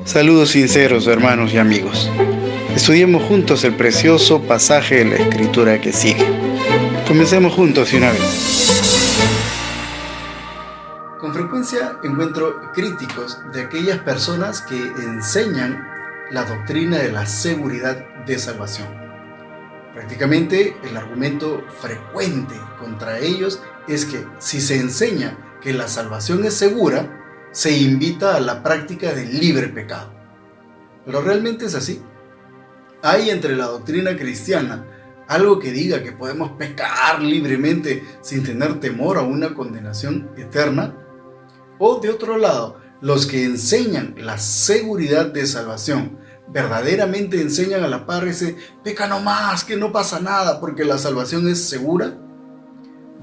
Saludos sinceros, hermanos y amigos. Estudiemos juntos el precioso pasaje de la Escritura que sigue. Comencemos juntos de una vez. Con frecuencia encuentro críticos de aquellas personas que enseñan la doctrina de la seguridad de salvación. Prácticamente el argumento frecuente contra ellos es que si se enseña que la salvación es segura, se invita a la práctica del libre pecado. Pero realmente es así. ¿Hay entre la doctrina cristiana algo que diga que podemos pecar libremente sin tener temor a una condenación eterna? O de otro lado, los que enseñan la seguridad de salvación, verdaderamente enseñan a la par ese peca no más, que no pasa nada porque la salvación es segura.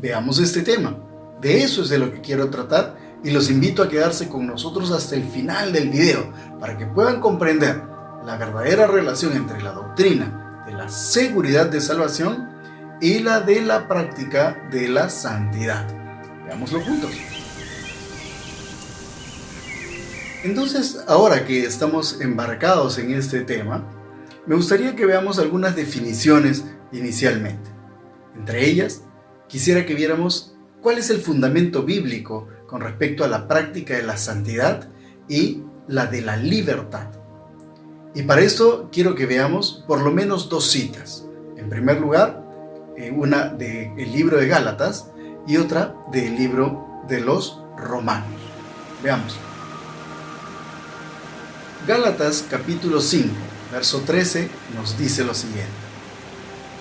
Veamos este tema. De eso es de lo que quiero tratar y los invito a quedarse con nosotros hasta el final del video para que puedan comprender la verdadera relación entre la doctrina de la seguridad de salvación y la de la práctica de la santidad. Veámoslo juntos. Entonces, ahora que estamos embarcados en este tema, me gustaría que veamos algunas definiciones inicialmente. Entre ellas, quisiera que viéramos cuál es el fundamento bíblico con respecto a la práctica de la santidad y la de la libertad. Y para esto quiero que veamos por lo menos dos citas. En primer lugar, una del libro de Gálatas y otra del libro de los Romanos. Veamos. Gálatas capítulo 5, verso 13 nos dice lo siguiente: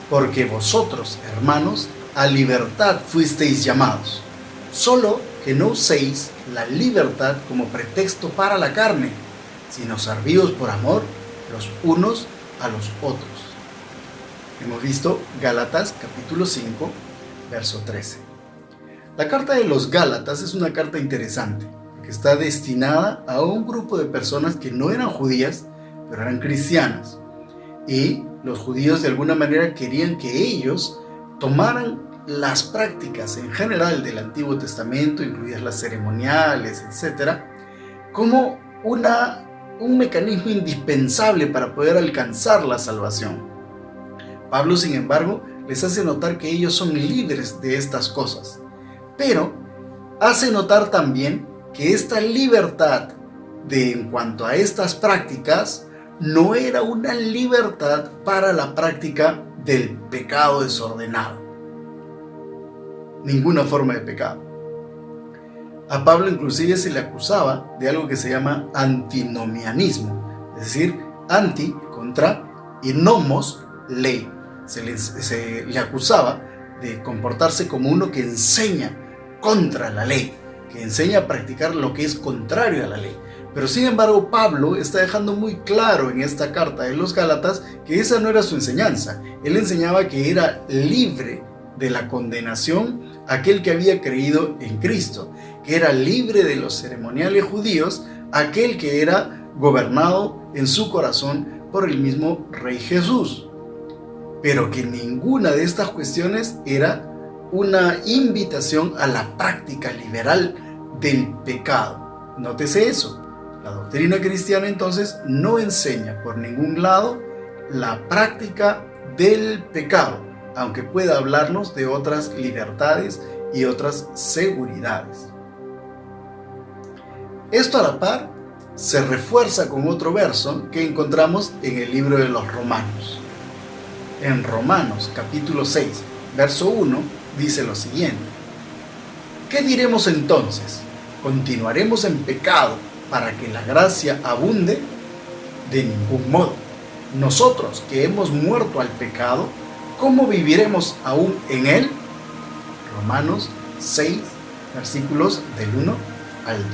porque vosotros, hermanos, a libertad fuisteis llamados, solo que no uséis la libertad como pretexto para la carne, sino servíos por amor los unos a los otros. Hemos visto Gálatas capítulo 5, verso 13. La carta de los Gálatas es una carta interesante, que está destinada a un grupo de personas que no eran judías, pero eran cristianas. Y los judíos de alguna manera querían que ellos tomaran las prácticas en general del Antiguo Testamento, incluidas las ceremoniales, etc., como un mecanismo indispensable para poder alcanzar la salvación. Pablo, sin embargo, les hace notar que ellos son libres de estas cosas, pero hace notar también que esta libertad en cuanto a estas prácticas no era una libertad para la práctica del pecado desordenado. Ninguna forma de pecado. A Pablo inclusive se le acusaba de algo que se llama antinomianismo, es decir, anti contra y nomos ley. Se le acusaba de comportarse como uno que enseña contra la ley, que enseña a practicar lo que es contrario a la ley. Pero sin embargo, Pablo está dejando muy claro en esta carta de los Gálatas que esa no era su enseñanza. Él enseñaba que era libre de la condenación aquel que había creído en Cristo, que era libre de los ceremoniales judíos aquel que era gobernado en su corazón por el mismo Rey Jesús, pero que ninguna de estas cuestiones era una invitación a la práctica liberal del pecado. Nótese eso. La doctrina cristiana entonces no enseña por ningún lado la práctica del pecado, aunque pueda hablarnos de otras libertades y otras seguridades. Esto a la par se refuerza con otro verso que encontramos en el libro de los Romanos. En Romanos capítulo 6, verso 1, dice lo siguiente: ¿qué diremos entonces? ¿Continuaremos en pecado para que la gracia abunde? De ningún modo. Nosotros que hemos muerto al pecado, ¿cómo viviremos aún en él? Romanos 6, versículos del 1 al 2.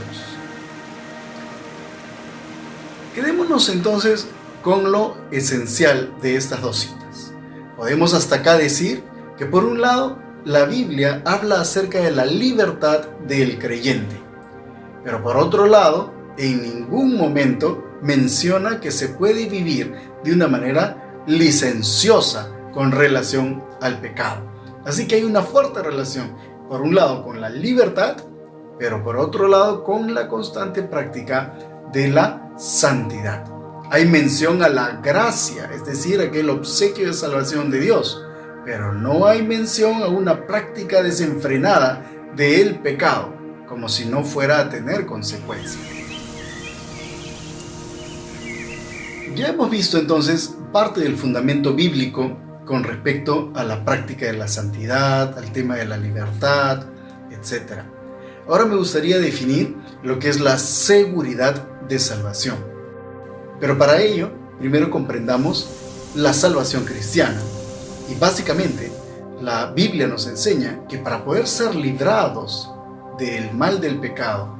Quedémonos entonces con lo esencial de estas dos citas. Podemos hasta acá decir que por un lado, la Biblia habla acerca de la libertad del creyente, pero por otro lado, en ningún momento menciona que se puede vivir de una manera licenciosa con relación al pecado. Así que hay una fuerte relación, por un lado con la libertad, pero por otro lado con la constante práctica de la santidad. Hay mención a la gracia, es decir, aquel obsequio de salvación de Dios, pero no hay mención a una práctica desenfrenada del pecado, como si no fuera a tener consecuencias. Ya hemos visto entonces parte del fundamento bíblico con respecto a la práctica de la santidad, al tema de la libertad, etc. Ahora me gustaría definir lo que es la seguridad de salvación. Pero para ello, primero comprendamos la salvación cristiana. Y básicamente, la Biblia nos enseña que para poder ser librados del mal del pecado,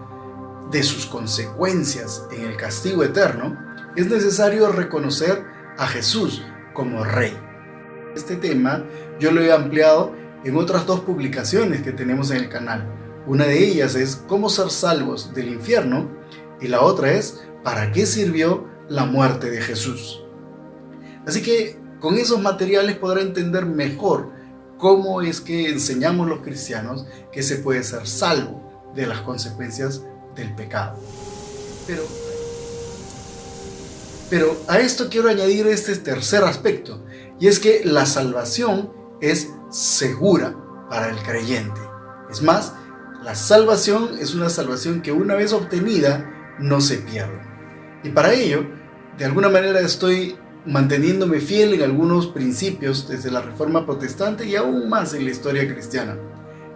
de sus consecuencias en el castigo eterno, es necesario reconocer a Jesús como Rey. Este tema yo lo he ampliado en otras 2 publicaciones que tenemos en el canal. Una de ellas es cómo ser salvos del infierno y la otra es para qué sirvió la muerte de Jesús. Así que con esos materiales podrá entender mejor cómo es que enseñamos los cristianos que se puede ser salvo de las consecuencias del pecado. Pero a esto quiero añadir este tercer aspecto, y es que la salvación es segura para el creyente. Es más, la salvación es una salvación que una vez obtenida no se pierde. Y para ello, de alguna manera estoy manteniéndome fiel en algunos principios desde la Reforma Protestante y aún más en la historia cristiana.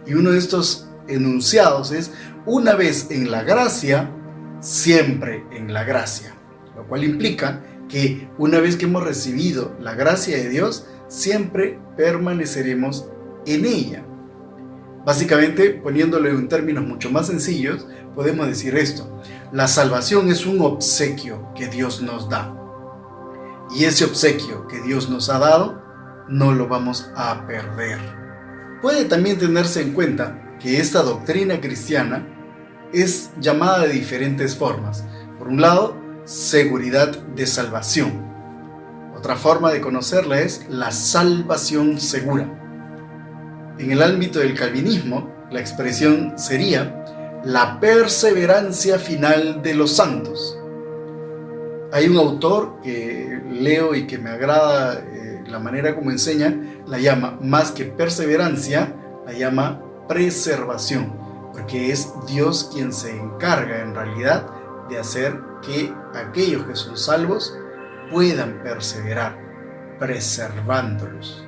Y uno de estos enunciados es: una vez en la gracia, siempre en la gracia. Lo cual implica que una vez que hemos recibido la gracia de Dios, siempre permaneceremos en ella. Básicamente, poniéndolo en términos mucho más sencillos, podemos decir esto: la salvación es un obsequio que Dios nos da. Y ese obsequio que Dios nos ha dado, no lo vamos a perder. Puede también tenerse en cuenta que esta doctrina cristiana es llamada de diferentes formas. Por un lado, seguridad de salvación. Otra forma de conocerla es la salvación segura. En el ámbito del calvinismo, la expresión sería la perseverancia final de los santos. Hay un autor que leo y que me agrada la manera como enseña, la llama, más que perseverancia, la llama preservación, porque es Dios quien se encarga en realidad de hacer que aquellos que son salvos puedan perseverar, preservándolos.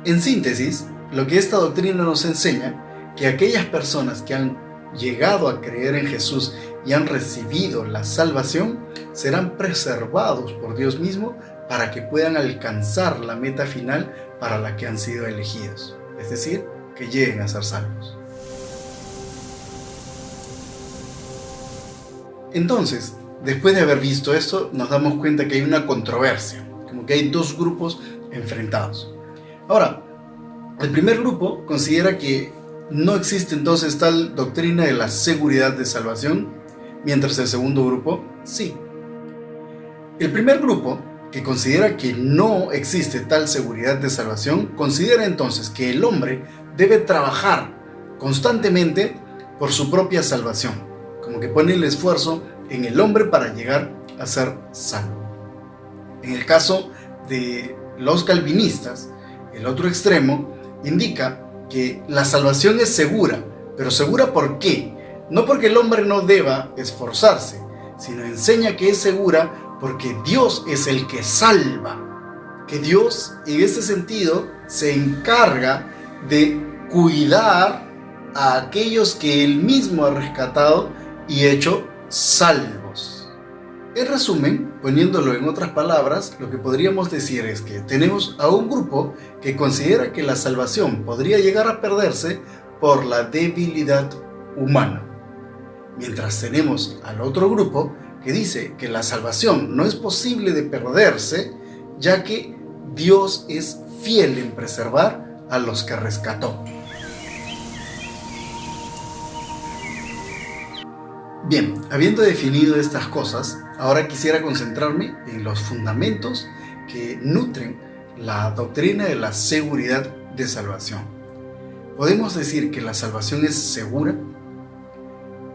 En síntesis, lo que esta doctrina nos enseña, que aquellas personas que han llegado a creer en Jesús y han recibido la salvación, serán preservados por Dios mismo para que puedan alcanzar la meta final para la que han sido elegidos, es decir, que lleguen a ser salvos. Entonces, después de haber visto esto, nos damos cuenta que hay una controversia, como que hay 2 grupos enfrentados. Ahora, el primer grupo considera que no existe entonces tal doctrina de la seguridad de salvación, mientras el segundo grupo sí. El primer grupo, que considera que no existe tal seguridad de salvación, considera entonces que el hombre debe trabajar constantemente por su propia salvación, como que pone el esfuerzo en el hombre para llegar a ser salvo. En el caso de los calvinistas, el otro extremo indica que la salvación es segura, pero segura ¿por qué? No porque el hombre no deba esforzarse, sino enseña que es segura porque Dios es el que salva, que Dios en ese sentido se encarga de cuidar a aquellos que Él mismo ha rescatado y hecho salvos. En resumen, poniéndolo en otras palabras, lo que podríamos decir es que tenemos a un grupo que considera que la salvación podría llegar a perderse por la debilidad humana, mientras tenemos al otro grupo que dice que la salvación no es posible de perderse, ya que Dios es fiel en preservar a los que rescató. Bien, habiendo definido estas cosas, ahora quisiera concentrarme en los fundamentos que nutren la doctrina de la seguridad de salvación. ¿Podemos decir que la salvación es segura?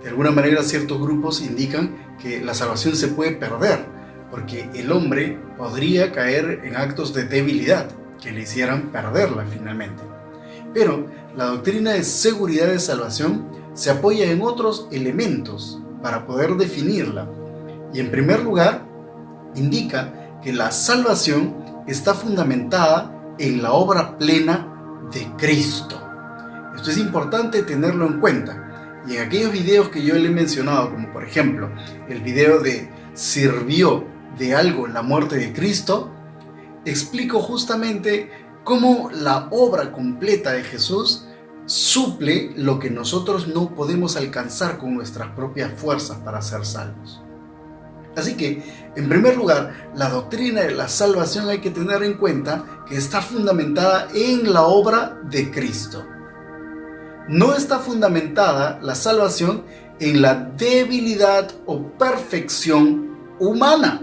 De alguna manera ciertos grupos indican que la salvación se puede perder, porque el hombre podría caer en actos de debilidad que le hicieran perderla finalmente. Pero la doctrina de seguridad de salvación se apoya en otros elementos para poder definirla. Y en primer lugar, indica que la salvación está fundamentada en la obra plena de Cristo. Esto es importante tenerlo en cuenta. Y en aquellos videos que yo le he mencionado, como por ejemplo el video de ¿sirvió de algo la muerte de Cristo?, explico justamente cómo la obra completa de Jesús suple lo que nosotros no podemos alcanzar con nuestras propias fuerzas para ser salvos. Así que, en primer lugar, la doctrina de la salvación hay que tener en cuenta que está fundamentada en la obra de Cristo. No está fundamentada la salvación en la debilidad o perfección humana.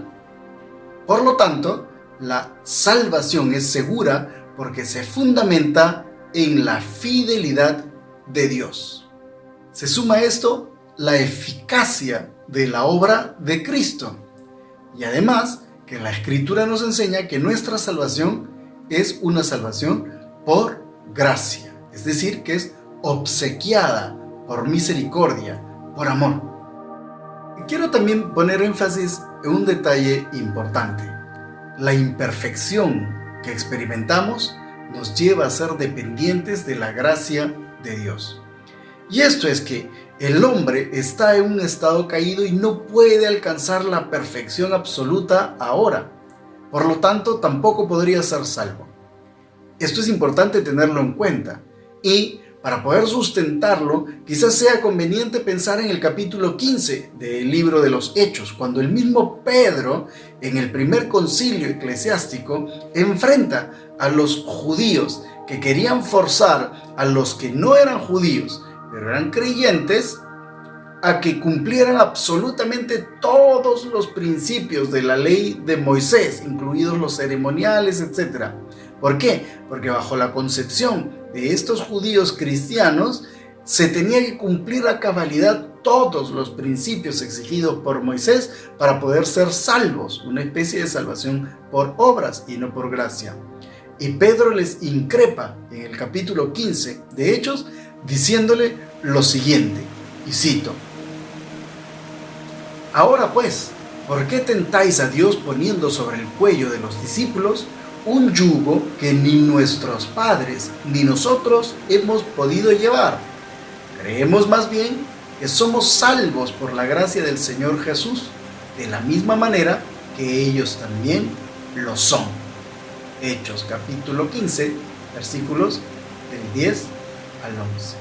Por lo tanto, la salvación es segura porque se fundamenta en la fidelidad de Dios. Se suma a esto la eficacia de la obra de Cristo. Y además, que la Escritura nos enseña que nuestra salvación es una salvación por gracia. Es decir, que es obsequiada por misericordia, por amor. Quiero también poner énfasis en un detalle importante. La imperfección que experimentamos nos lleva a ser dependientes de la gracia de Dios. Y esto es que el hombre está en un estado caído y no puede alcanzar la perfección absoluta ahora. Por lo tanto, tampoco podría ser salvo. Esto es importante tenerlo en cuenta. Y para poder sustentarlo, quizás sea conveniente pensar en el capítulo 15 del libro de los Hechos, cuando el mismo Pedro, en el primer concilio eclesiástico, enfrenta a los judíos que querían forzar a los que no eran judíos, pero eran creyentes, a que cumplieran absolutamente todos los principios de la ley de Moisés, incluidos los ceremoniales, etc. ¿Por qué? Porque bajo la concepción de estos judíos cristianos, se tenía que cumplir a cabalidad todos los principios exigidos por Moisés para poder ser salvos, una especie de salvación por obras y no por gracia. Y Pedro les increpa en el capítulo 15 de Hechos, diciéndole lo siguiente, y cito: Ahora pues, ¿por qué tentáis a Dios poniendo sobre el cuello de los discípulos un yugo que ni nuestros padres ni nosotros hemos podido llevar? Creemos más bien que somos salvos por la gracia del Señor Jesús, de la misma manera que ellos también lo son. Hechos capítulo 15, versículos del 10 al 11.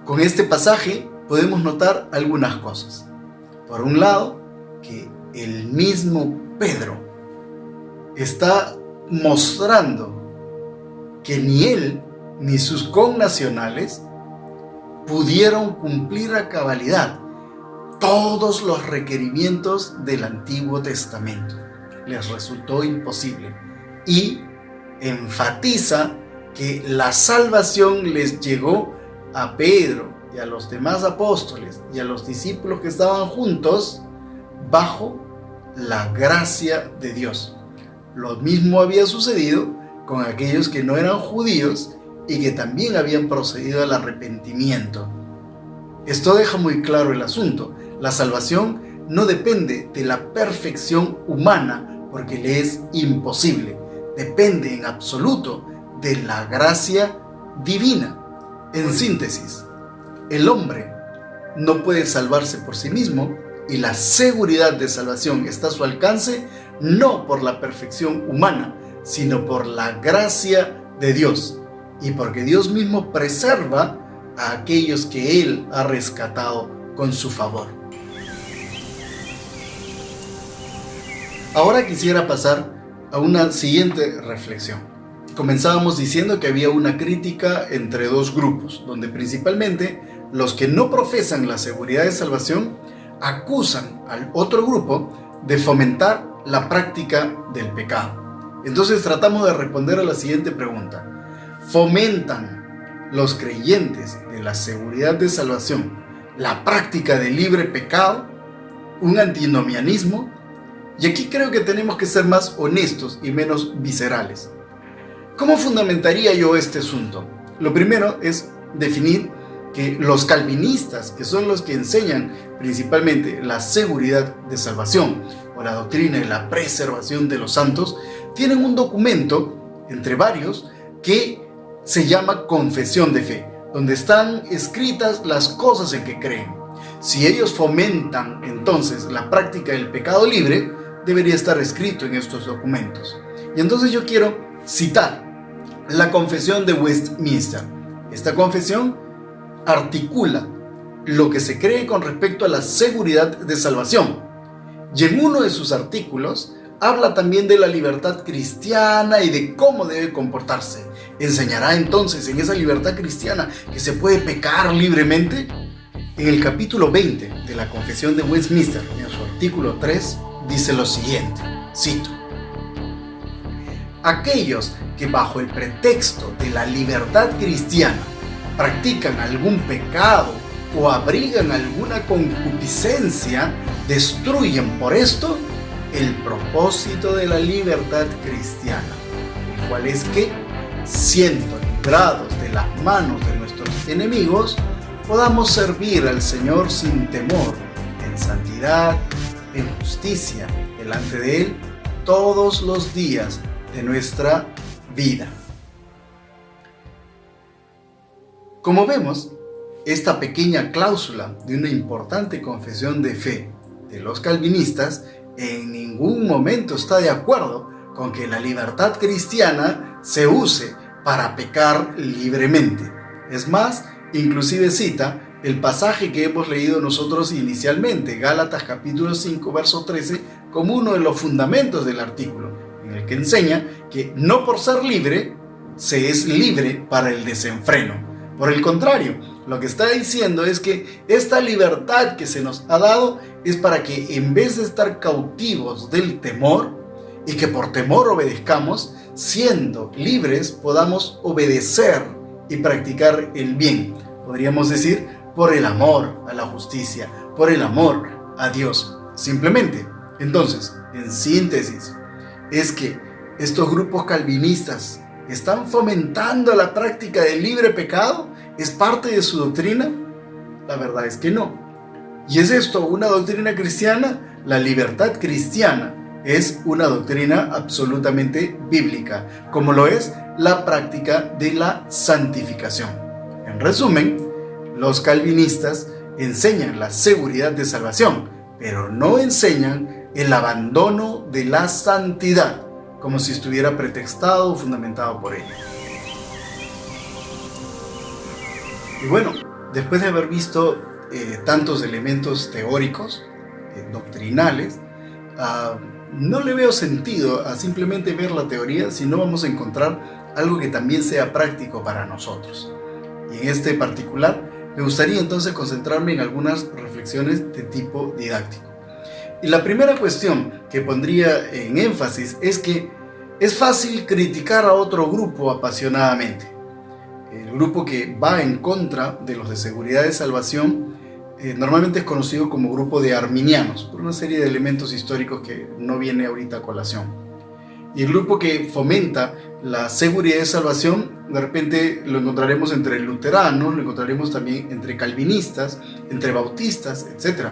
Con este pasaje podemos notar algunas cosas. Por un lado, que el mismo Pedro está mostrando que ni él ni sus connacionales pudieron cumplir a cabalidad todos los requerimientos del Antiguo Testamento. Les resultó imposible. Y enfatiza que la salvación les llegó a Pedro y a los demás apóstoles y a los discípulos que estaban juntos bajo la gracia de Dios. Lo mismo había sucedido con aquellos que no eran judíos y que también habían procedido al arrepentimiento. Esto deja muy claro el asunto. La salvación no depende de la perfección humana porque le es imposible. Depende en absoluto de la gracia divina. En síntesis, el hombre no puede salvarse por sí mismo y la seguridad de salvación está a su alcance no por la perfección humana, sino por la gracia de Dios y porque Dios mismo preserva a aquellos que Él ha rescatado con su favor. Ahora quisiera pasar a una siguiente reflexión. Comenzábamos diciendo que había una crítica entre dos grupos, donde principalmente los que no profesan la seguridad de salvación acusan al otro grupo de fomentar la práctica del pecado. Entonces tratamos de responder a la siguiente pregunta: ¿fomentan los creyentes de la seguridad de salvación, la práctica del libre pecado, un antinomianismo, y aquí creo que tenemos que ser más honestos y menos viscerales. ¿Cómo fundamentaría yo este asunto? Lo primero es definir que los calvinistas, que son los que enseñan principalmente la seguridad de salvación o la doctrina de la preservación de los santos, tienen un documento, entre varios, que se llama Confesión de Fe, donde están escritas las cosas en que creen. Si ellos fomentan entonces la práctica del pecado libre, debería estar escrito en estos documentos. Y entonces yo quiero citar la Confesión de Westminster. Esta confesión articula lo que se cree con respecto a la seguridad de salvación. Y en uno de sus artículos habla también de la libertad cristiana y de cómo debe comportarse. ¿Enseñará entonces en esa libertad cristiana que se puede pecar libremente? En el capítulo 20 de la Confesión de Westminster, en su artículo 3, dice lo siguiente, cito: aquellos que bajo el pretexto de la libertad cristiana practican algún pecado o abrigan alguna concupiscencia, destruyen por esto el propósito de la libertad cristiana, el cual es que, siendo librados de las manos de nuestros enemigos, podamos servir al Señor sin temor, en santidad, en justicia, delante de Él, todos los días de nuestra vida. Como vemos, esta pequeña cláusula de una importante confesión de fe de los calvinistas en ningún momento está de acuerdo con que la libertad cristiana se use para pecar libremente. Es más, inclusive cita el pasaje que hemos leído nosotros inicialmente, Gálatas capítulo 5, verso 13, como uno de los fundamentos del artículo, en el que enseña que no por ser libre se es libre para el desenfreno. Por el contrario, lo que está diciendo es que esta libertad que se nos ha dado es para que en vez de estar cautivos del temor y que por temor obedezcamos, siendo libres podamos obedecer y practicar el bien. Podríamos decir, por el amor a la justicia, por el amor a Dios, simplemente. Entonces, en síntesis, es que estos grupos calvinistas están fomentando la práctica del libre pecado. ¿Es parte de su doctrina? La verdad es que no. ¿Y es esto una doctrina cristiana? La libertad cristiana es una doctrina absolutamente bíblica, como lo es la práctica de la santificación. En resumen, los calvinistas enseñan la seguridad de salvación, pero no enseñan el abandono de la santidad, como si estuviera pretextado o fundamentado por ella. Y bueno, después de haber visto tantos elementos teóricos, doctrinales, no le veo sentido a simplemente ver la teoría si no vamos a encontrar algo que también sea práctico para nosotros. Y en este particular, me gustaría entonces concentrarme en algunas reflexiones de tipo didáctico. Y la primera cuestión que pondría en énfasis es que es fácil criticar a otro grupo apasionadamente. El grupo que va en contra de los de seguridad de salvación normalmente es conocido como grupo de arminianos, por una serie de elementos históricos que no viene ahorita a colación. Y el grupo que fomenta la seguridad de salvación, de repente lo encontraremos entre luteranos, lo encontraremos también entre calvinistas, entre bautistas, etc.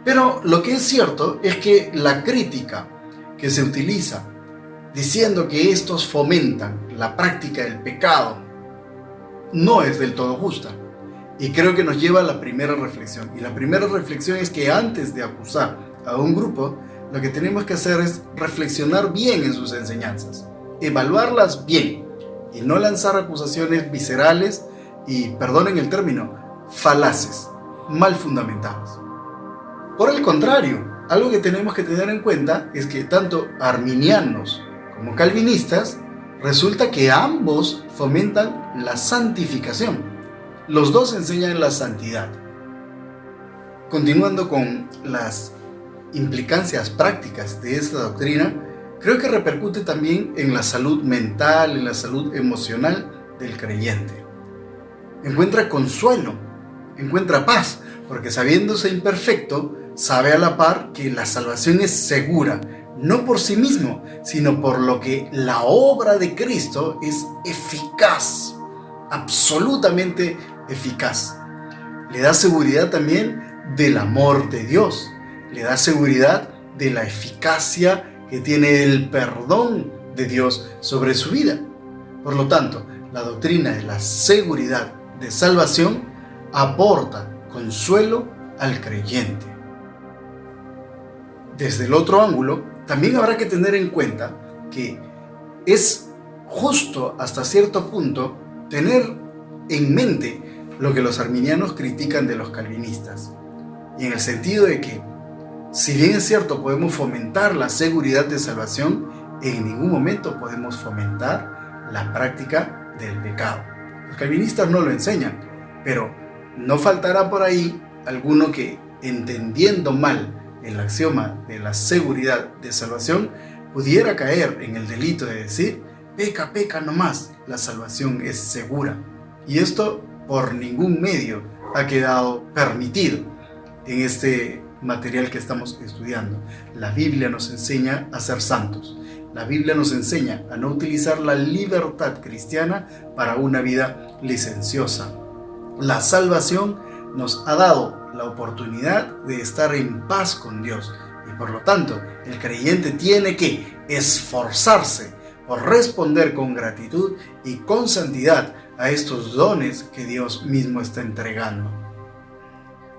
Pero lo que es cierto es que la crítica que se utiliza diciendo que estos fomentan la práctica del pecado no es del todo justa. Y creo que nos lleva a la primera reflexión. Y la primera reflexión es que antes de acusar a un grupo, lo que tenemos que hacer es reflexionar bien en sus enseñanzas, evaluarlas bien y no lanzar acusaciones viscerales y, perdonen el término, falaces, mal fundamentadas. Por el contrario, algo que tenemos que tener en cuenta es que tanto arminianos como calvinistas, resulta que ambos fomentan la santificación. Los dos enseñan la santidad. Continuando con las implicancias prácticas de esta doctrina, creo que repercute también en la salud mental, en la salud emocional del creyente. Encuentra consuelo, encuentra paz, porque sabiéndose imperfecto, sabe a la par que la salvación es segura, no por sí mismo, sino por lo que la obra de Cristo es eficaz, absolutamente eficaz. Le da seguridad también del amor de Dios, le da seguridad de la eficacia que tiene el perdón de Dios sobre su vida. Por lo tanto, la doctrina de la seguridad de salvación aporta consuelo al creyente. Desde el otro ángulo, también habrá que tener en cuenta que es justo hasta cierto punto tener en mente lo que los arminianos critican de los calvinistas, y en el sentido de que, si bien es cierto, podemos fomentar la seguridad de salvación, en ningún momento podemos fomentar la práctica del pecado. Los calvinistas no lo enseñan, pero no faltará por ahí alguno que, entendiendo mal el axioma de la seguridad de salvación, pudiera caer en el delito de decir: peca, peca nomás, la salvación es segura. Y esto por ningún medio ha quedado permitido en este material que estamos estudiando. La Biblia nos enseña a ser santos. La Biblia nos enseña a no utilizar la libertad cristiana para una vida licenciosa. La salvación nos ha dado la oportunidad de estar en paz con Dios, y por lo tanto el creyente tiene que esforzarse por responder con gratitud y con santidad a estos dones que Dios mismo está entregando.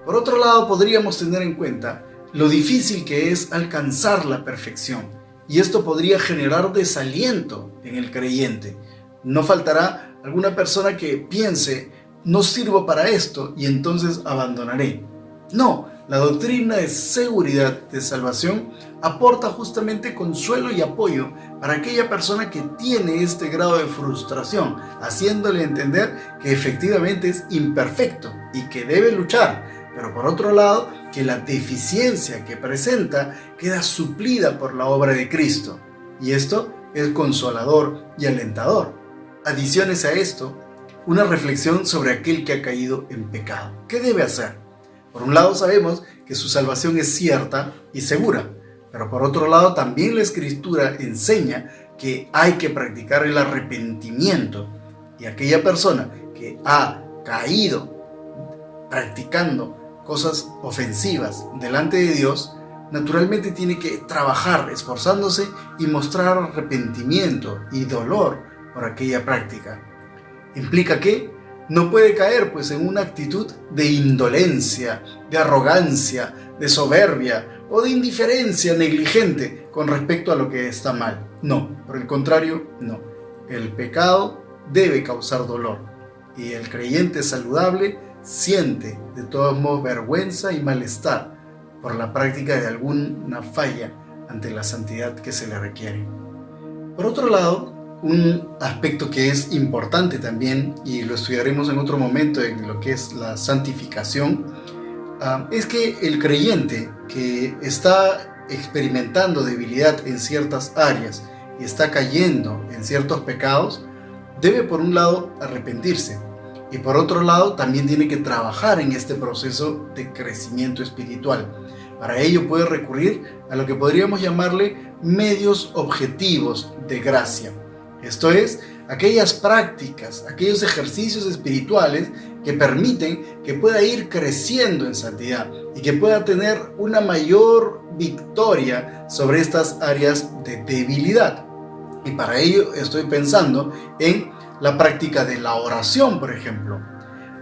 Por otro lado, podríamos tener en cuenta lo difícil que es alcanzar la perfección, y esto podría generar desaliento en el creyente. No faltará alguna persona que piense: no sirvo para esto y entonces abandonaré. No, la doctrina de seguridad de salvación aporta justamente consuelo y apoyo para aquella persona que tiene este grado de frustración, haciéndole entender que efectivamente es imperfecto y que debe luchar, pero por otro lado, que la deficiencia que presenta queda suplida por la obra de Cristo. Y esto es consolador y alentador. Adiciones a esto, una reflexión sobre aquel que ha caído en pecado. ¿Qué debe hacer? Por un lado, sabemos que su salvación es cierta y segura, pero por otro lado también la Escritura enseña que hay que practicar el arrepentimiento, y aquella persona que ha caído practicando cosas ofensivas delante de Dios, naturalmente tiene que trabajar esforzándose y mostrar arrepentimiento y dolor por aquella práctica. Implica que no puede caer en una actitud de indolencia, de arrogancia, de soberbia o de indiferencia negligente con respecto a lo que está mal. No, por el contrario, no. El pecado debe causar dolor, y el creyente saludable siente de todos modos vergüenza y malestar por la práctica de alguna falla ante la santidad que se le requiere. Por otro lado, un aspecto que es importante también, y lo estudiaremos en otro momento en lo que es la santificación, es que el creyente que está experimentando debilidad en ciertas áreas y está cayendo en ciertos pecados, debe por un lado arrepentirse, y por otro lado también tiene que trabajar en este proceso de crecimiento espiritual. Para ello puede recurrir a lo que podríamos llamarle medios objetivos de gracia. Esto es, aquellas prácticas, aquellos ejercicios espirituales que permiten que pueda ir creciendo en santidad y que pueda tener una mayor victoria sobre estas áreas de debilidad. Y para ello estoy pensando en la práctica de la oración, por ejemplo,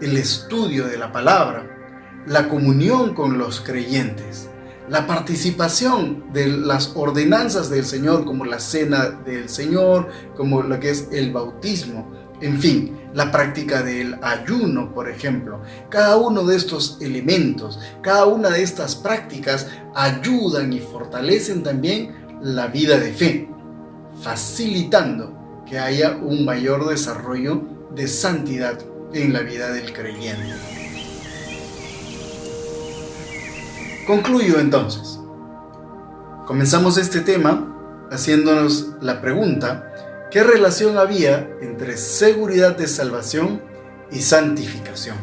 el estudio de la palabra, la comunión con los creyentes, la participación de las ordenanzas del Señor, como la cena del Señor, como lo que es el bautismo, en fin, la práctica del ayuno, por ejemplo. Cada uno de estos elementos, cada una de estas prácticas ayudan y fortalecen también la vida de fe, facilitando que haya un mayor desarrollo de santidad en la vida del creyente. Concluyo entonces. Comenzamos este tema haciéndonos la pregunta: ¿Qué relación había entre seguridad de salvación y santificación?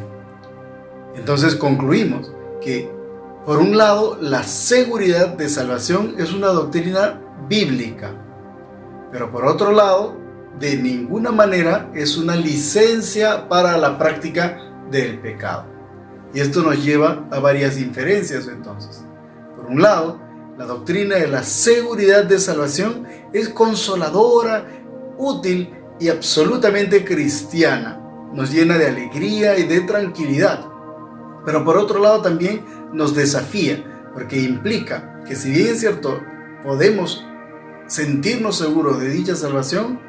Entonces concluimos que, por un lado, la seguridad de salvación es una doctrina bíblica, pero por otro lado, de ninguna manera es una licencia para la práctica del pecado. Y esto nos lleva a varias inferencias entonces. Por un lado, la doctrina de la seguridad de salvación es consoladora, útil y absolutamente cristiana. Nos llena de alegría y de tranquilidad. Pero por otro lado también nos desafía, porque implica que si bien es cierto, podemos sentirnos seguros de dicha salvación,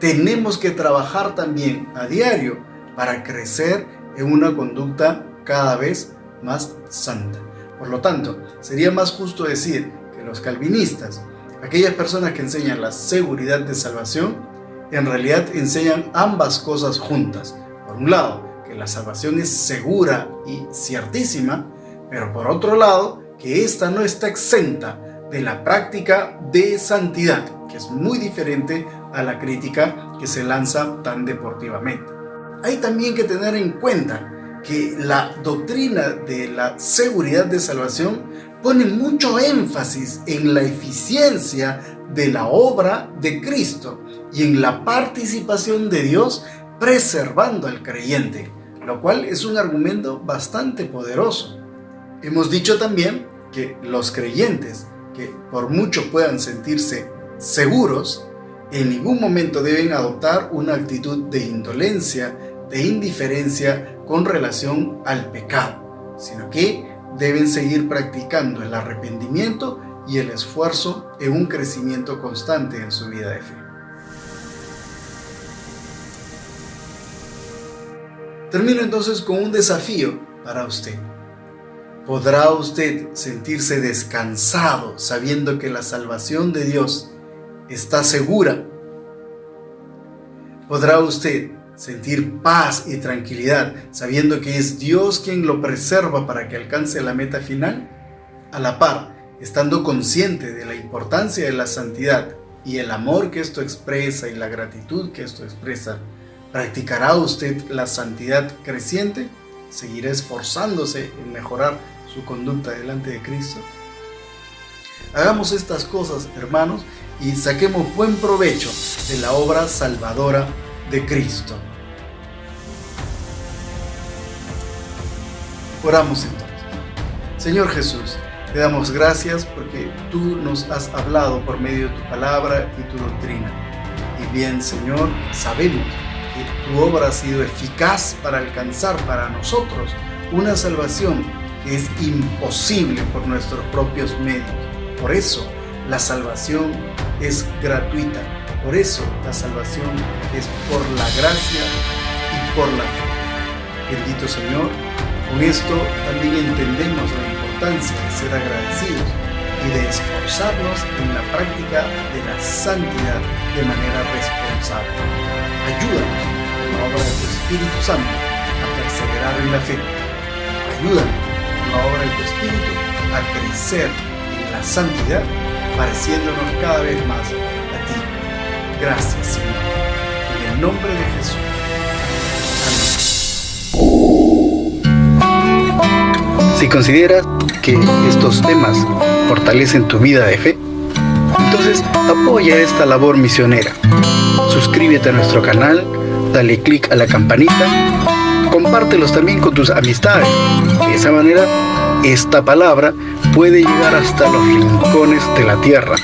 tenemos que trabajar también a diario para crecer en una conducta cada vez más santa. Por lo tanto, sería más justo decir que los calvinistas, aquellas personas que enseñan la seguridad de salvación, en realidad enseñan ambas cosas juntas. Por un lado, que la salvación es segura y ciertísima, pero por otro lado, que ésta no está exenta de la práctica de santidad, que es muy diferente a la crítica que se lanza tan deportivamente. Hay también que tener en cuenta que la doctrina de la seguridad de salvación pone mucho énfasis en la eficiencia de la obra de Cristo y en la participación de Dios preservando al creyente, lo cual es un argumento bastante poderoso. Hemos dicho también que los creyentes, que por mucho puedan sentirse seguros, en ningún momento deben adoptar una actitud de indolencia, de indiferencia con relación al pecado, sino que deben seguir practicando el arrepentimiento y el esfuerzo en un crecimiento constante en su vida de fe. Termino entonces con un desafío para usted. ¿Podrá usted sentirse descansado sabiendo que la salvación de Dios está segura? ¿Podrá usted sentir paz y tranquilidad sabiendo que es Dios quien lo preserva para que alcance la meta final? A la par, estando consciente de la importancia de la santidad y el amor que esto expresa y la gratitud que esto expresa, ¿practicará usted la santidad creciente? ¿Seguirá esforzándose en mejorar su conducta delante de Cristo? Hagamos estas cosas, hermanos, y saquemos buen provecho de la obra salvadora de Cristo. Oramos entonces. Señor Jesús, te damos gracias porque tú nos has hablado por medio de tu palabra y tu doctrina. Y bien, Señor, sabemos que tu obra ha sido eficaz para alcanzar para nosotros una salvación que es imposible por nuestros propios medios. Por eso, la salvación es gratuita. Por eso, la salvación es por la gracia y por la fe. Bendito Señor, con esto también entendemos la importancia de ser agradecidos y de esforzarnos en la práctica de la santidad de manera responsable. Ayúdanos, por la obra de tu Espíritu Santo, a perseverar en la fe. Ayúdanos, por la obra de tu Espíritu, a crecer en la santidad, pareciéndonos cada vez más a ti. Gracias, Señor. En el nombre de Jesús. Amén. Si consideras que estos temas fortalecen tu vida de fe, entonces apoya esta labor misionera. Suscríbete a nuestro canal, dale clic a la campanita, compártelos también con tus amistades. De esa manera, esta palabra puede llegar hasta los rincones de la tierra